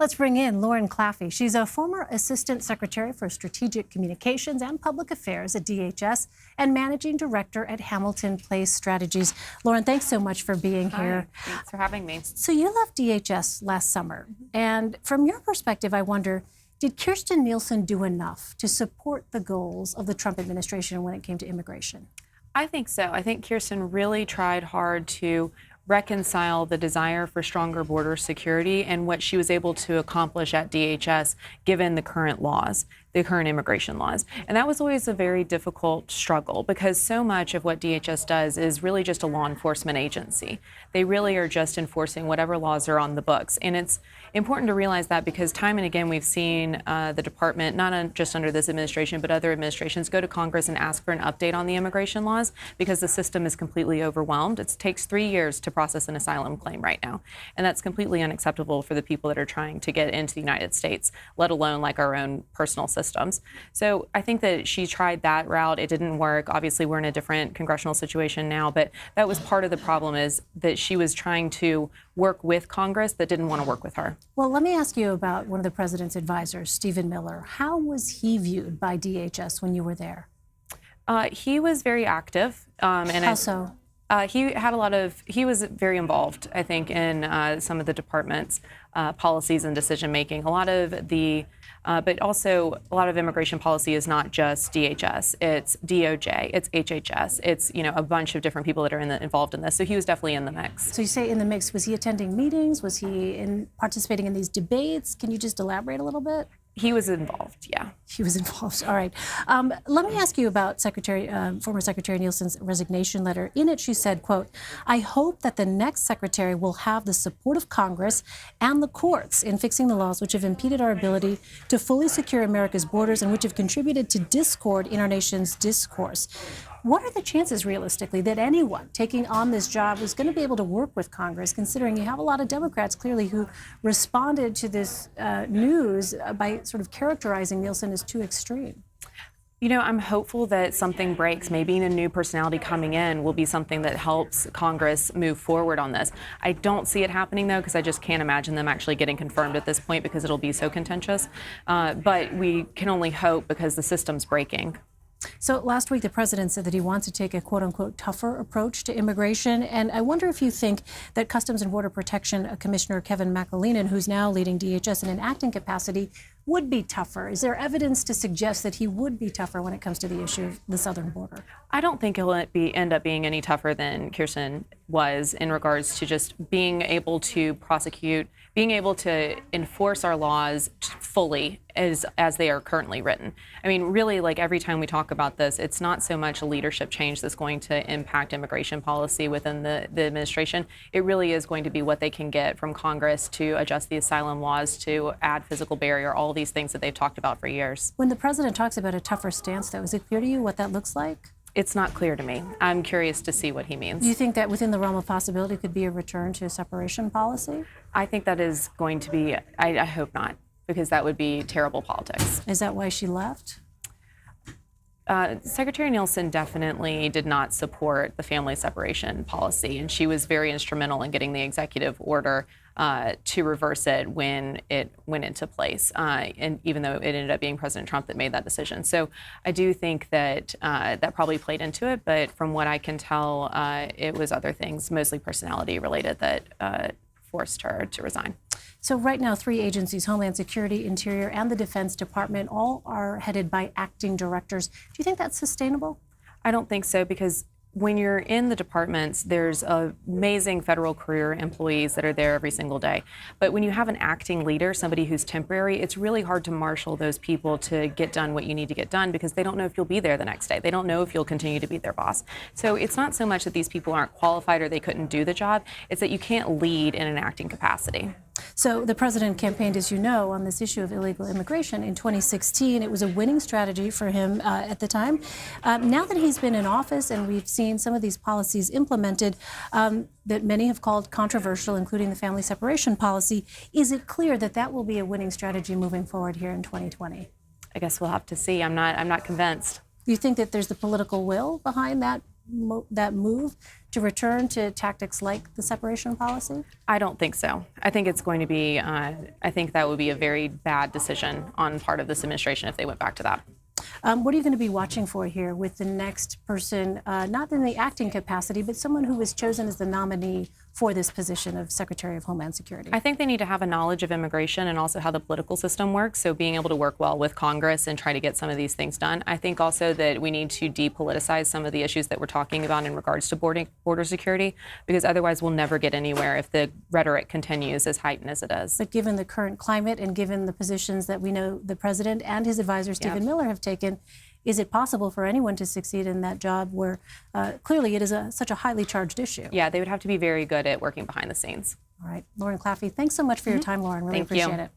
Let's bring in Lauren Chaffey. She's a former Assistant Secretary for Strategic Communications and Public Affairs at DHS and Managing Director at Hamilton Place Strategies. Lauren, thanks so much for being here. Thanks for having me. So you left DHS last summer, and from your perspective, I wonder, did Kirstjen Nielsen do enough to support the goals of the Trump administration when it came to immigration? I think so. I think Kirstjen really tried hard to reconcile the desire for stronger border security and what she was able to accomplish at DHS given the current laws, the current immigration laws. And that was always a very difficult struggle because so much of what DHS does is really just a law enforcement agency. They really are just enforcing whatever laws are on the books. And it's important to realize that because time and again we've seen the department, not just under this administration, but other administrations, go to Congress and ask for an update on the immigration laws because the system is completely overwhelmed. It takes 3 years to process an asylum claim right now. And that's completely unacceptable for the people that are trying to get into the United States, let alone like our own personal systems. So I think that she tried that route. It didn't work. Obviously, we're in a different congressional situation now, but that was part of the problem, is that she was trying to work with Congress that didn't want to work with her. Well, let me ask you about one of the president's advisors, Stephen Miller. How was he viewed by DHS when you were there? He was very active. How so? He was very involved, I think, in some of the department's policies and decision making. But also a lot of immigration policy is not just DHS. It's DOJ, it's HHS, it's a bunch of different people that are involved in this. So he was definitely in the mix. So you say in the mix. Was he attending meetings? Was he participating in these debates? Can you just elaborate a little bit? He was involved, yeah. He was involved. All right. Let me ask you about former Secretary Nielsen's resignation letter. In it, she said, quote, "I hope that the next secretary will have the support of Congress and the courts in fixing the laws which have impeded our ability to fully secure America's borders and which have contributed to discord in our nation's discourse." What are the chances, realistically, that anyone taking on this job is going to be able to work with Congress, considering you have a lot of Democrats, clearly, who responded to this news by sort of characterizing Nielsen as too extreme? I'm hopeful that something breaks. Maybe a new personality coming in will be something that helps Congress move forward on this. I don't see it happening, though, because I just can't imagine them actually getting confirmed at this point because it'll be so contentious. But we can only hope because the system's breaking. So last week, the president said that he wants to take a quote-unquote tougher approach to immigration. And I wonder if you think that Customs and Border Protection Commissioner Kevin McAleenan, who's now leading DHS in an acting capacity, would be tougher. Is there evidence to suggest that he would be tougher when it comes to the issue of the southern border? I don't think he'll end up being any tougher than Kirstjen was in regards to just being able to prosecute, being able to enforce our laws fully as they are currently written. I mean, really, like every time we talk about this, it's not so much a leadership change that's going to impact immigration policy within the administration. It really is going to be what they can get from Congress to adjust the asylum laws, to add physical barrier, all these things that they've talked about for years. When the president talks about a tougher stance, though, is it clear to you what that looks like? It's not clear to me. I'm curious to see what he means. Do you think that within the realm of possibility could be a return to separation policy? I think that is going to be, I hope not, because that would be terrible politics. Is that why she left? Secretary Nielsen definitely did not support the family separation policy, and she was very instrumental in getting the executive order to reverse it when it went into place, and even though it ended up being President Trump that made that decision. So I do think that that probably played into it, but from what I can tell, it was other things, mostly personality related, that forced her to resign. So right now, 3 agencies, Homeland Security, Interior, and the Defense Department, all are headed by acting directors. Do you think that's sustainable? I don't think so, because when you're in the departments, there's amazing federal career employees that are there every single day. But when you have an acting leader, somebody who's temporary, it's really hard to marshal those people to get done what you need to get done because they don't know if you'll be there the next day. They don't know if you'll continue to be their boss. So it's not so much that these people aren't qualified or they couldn't do the job. It's that you can't lead in an acting capacity. So the president campaigned, as you know, on this issue of illegal immigration in 2016. It was a winning strategy for him at the time. Now that he's been in office and we've seen some of these policies implemented that many have called controversial, including the family separation policy, is it clear that that will be a winning strategy moving forward here in 2020? I guess we'll have to see. I'm not convinced. Do you think that there's the political will behind that that move to return to tactics like the separation policy? I don't think so. I think it's going to be, I think that would be a very bad decision on part of this administration if they went back to that. What are you going to be watching for here with the next person, not in the acting capacity, but someone who was chosen as the nominee for this position of Secretary of Homeland Security? I think they need to have a knowledge of immigration and also how the political system works, so being able to work well with Congress and try to get some of these things done. I think also that we need to depoliticize some of the issues that we're talking about in regards to border security, because otherwise we'll never get anywhere if the rhetoric continues as heightened as it is. But given the current climate and given the positions that we know the president and his advisor, Stephen Miller, have taken, is it possible for anyone to succeed in that job where clearly it is such a highly charged issue? Yeah, they would have to be very good at working behind the scenes. All right. Lauren Chaffey, thanks so much for your time, Lauren. Really appreciate it.